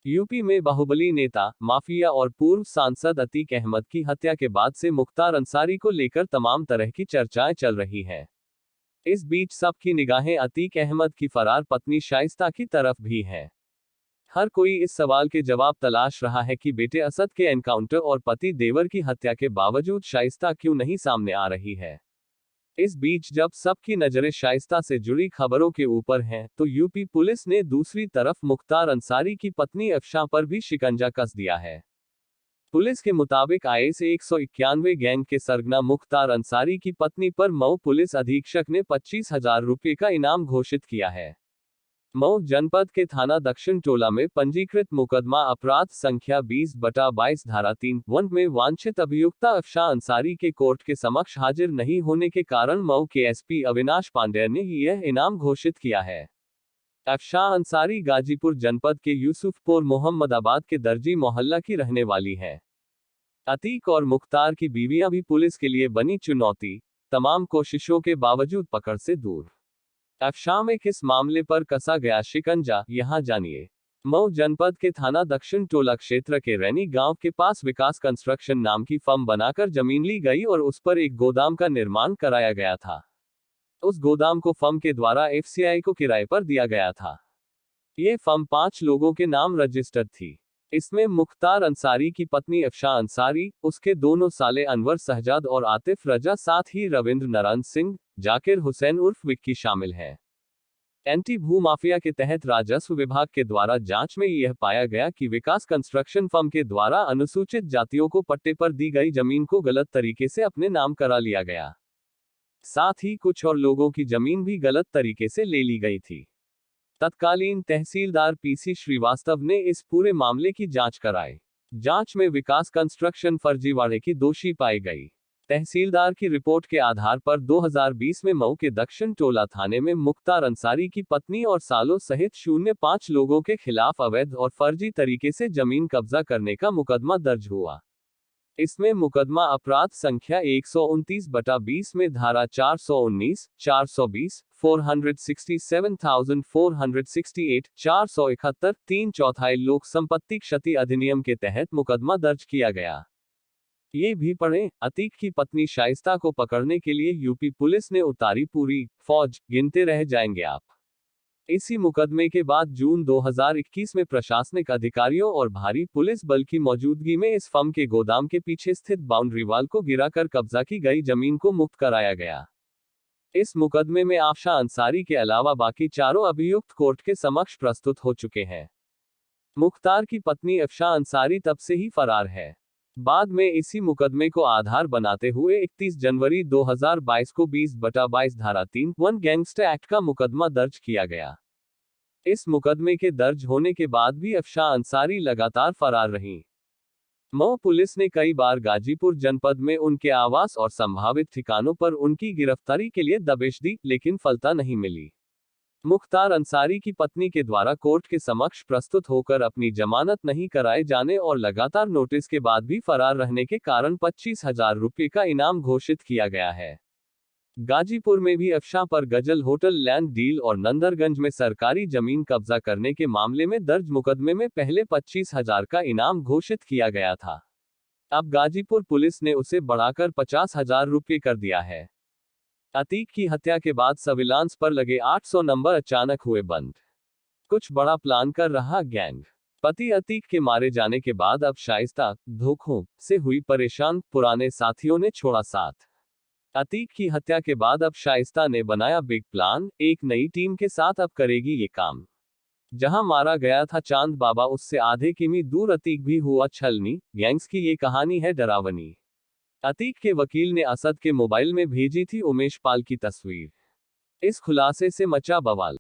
UP में बाहुबली नेता, mafia और पूर्व सांसद अतीक अहमद की हत्या के बाद से मुख्तार अंसारी को लेकर तमाम तरह की चर्चाएं चल रही हैं। इस बीच सबकी निगाहें अतीक अहमद की फरार पत्नी शाइस्ता की तरफ भी हैं। हर कोई इस सवाल के जवाब तलाश रहा है कि बेटे असद के एनकाउंटर और पति देवर की हत्या के बावजूद शाइस्ता क्यों नहीं सामने आ रही है। इस बीच जब सबकी नजरें शाइस्ता से जुड़ी खबरों के ऊपर हैं, तो यूपी पुलिस ने दूसरी तरफ मुख्तार अंसारी की पत्नी अफशां पर भी शिकंजा कस दिया है। पुलिस के मुताबिक आईएस 191 गैंग के सरगना मुख्तार अंसारी की पत्नी पर मऊ पुलिस अधीक्षक ने 25,000 रुपये का इनाम घोषित किया है। मऊ जनपद के थाना दक्षिण टोला में पंजीकृत मुकदमा अपराध संख्या 20/22 धारा 3(1) में वांछित अभियुक्ता अफशां अंसारी के कोर्ट के समक्ष हाजिर नहीं होने के कारण मऊ के एसपी अविनाश पांडेय ने यह इनाम घोषित किया है। अफशां अंसारी गाजीपुर जनपद के यूसुफपुर मोहम्मदाबाद के दर्जी मोहल्ला की रहने वाली है। अतीक और मुख्तार की बीवियां भी पुलिस के लिए बनी चुनौती, तमाम कोशिशों के बावजूद पकड़ से दूर। अफशां में किस मामले पर कसा गया शिकंजा, यहां जानिए। मऊ जनपद के थाना दक्षिण टोला क्षेत्र के रैनी गांव के पास विकास कंस्ट्रक्शन नाम की फर्म बनाकर जमीन ली गई और उस पर एक गोदाम का निर्माण कराया गया था। उस गोदाम को फर्म के द्वारा एफसीआई को किराए पर दिया गया था। ये फर्म 5 लोगों के नाम रजिस्टर्ड थी। इसमें मुख्तार अंसारी की पत्नी अफशां अंसारी, उसके दोनों साले अनवर सहजाद और आतिफ रजा, साथ ही रविंद्र नारायण सिंह, जाकिर हुसैन उर्फ विक्की शामिल हैं। एंटी भू माफिया के तहत राजस्व विभाग के द्वारा जांच में यह पाया गया कि विकास कंस्ट्रक्शन फर्म के द्वारा अनुसूचित जातियों को पट्टे पर दी गई जमीन को गलत तरीके से अपने नाम करा लिया गया। साथ ही कुछ और लोगों की जमीन भी गलत तरीके से ले ली गई थी। तत्कालीन तहसीलदार पीसी श्रीवास्तव ने इस पूरे मामले की जांच कराई। जांच में विकास कंस्ट्रक्शन फर्जीवाड़े की दोषी पाई गई। तहसीलदार की रिपोर्ट के आधार पर 2020 में मऊ के दक्षिण टोला थाने में मुख्तार अंसारी की पत्नी और सालों सहित 05 लोगों के खिलाफ अवैध और फर्जी तरीके से जमीन कब्जा करने का मुकदमा दर्ज हुआ। इसमें मुकदमा अपराध संख्या 129/20 में धारा 419, 420, 467,468, 471, 3/4 लोक संपत्ति क्षति अधिनियम के तहत मुकदमा दर्ज किया गया। ये भी पढ़ें, अतीक की पत्नी शाइस्ता को पकड़ने के लिए यूपी पुलिस ने उतारी पूरी फौज, गिनते रह जाएंगे आप। इसी मुकदमे के बाद जून 2021 में प्रशासनिक अधिकारियों और भारी पुलिस बल की मौजूदगी में इस फर्म के गोदाम के पीछे स्थित बाउंड्री वाल को गिराकर कब्जा की गई जमीन को मुक्त कराया गया। इस मुकदमे में अफशां अंसारी के अलावा बाकी चारों अभियुक्त कोर्ट के समक्ष प्रस्तुत हो चुके हैं। मुख्तार की पत्नी अफशां अंसारी तब से ही फरार है। बाद में इसी मुकदमे को आधार बनाते हुए 31 जनवरी 2022 को 20/22 धारा 3(1) गैंगस्टर एक्ट का मुकदमा दर्ज किया गया। इस मुकदमे के दर्ज होने के बाद भी अफशां अंसारी लगातार फरार रहीं। मऊ पुलिस ने कई बार गाजीपुर जनपद में उनके आवास और संभावित ठिकानों पर उनकी गिरफ्तारी के लिए दबिश दी, लेकिन फलता नहीं मिली। मुख्तार अंसारी की पत्नी के द्वारा कोर्ट के समक्ष प्रस्तुत होकर अपनी जमानत नहीं कराए जाने और लगातार नोटिस के बाद भी फरार रहने के कारण 25,000 रुपये का इनाम घोषित किया गया है। गाजीपुर में भी अफशां पर गजल होटल लैंड डील और नंदरगंज में सरकारी जमीन कब्जा करने के मामले में दर्ज मुकदमे में पहले 25,000 का इनाम घोषित किया गया था। अब गाजीपुर पुलिस ने उसे बढ़ाकर 50,000 रुपये कर दिया है। अतीक की हत्या के बाद सर्विलांस पर लगे 800 नंबर अचानक हुए बंद। कुछ बड़ा प्लान कर रहा गैंग। पति अतीक के मारे जाने के बाद अब शाइस्ता धोखों से हुई परेशान, पुराने साथियों ने छोड़ा साथ। अतीक की हत्या के बाद अब शाइस्ता ने बनाया बिग प्लान, एक नई टीम के साथ अब करेगी ये काम। जहां मारा गया था चांद बाबा, उससे आधे किमी दूर अतीक भी हुआ छलनी। गैंग्स की ये कहानी है डरावनी। अतीक के वकील ने असद के मोबाइल में भेजी थी उमेश पाल की तस्वीर। इस खुलासे से मचा बवाल।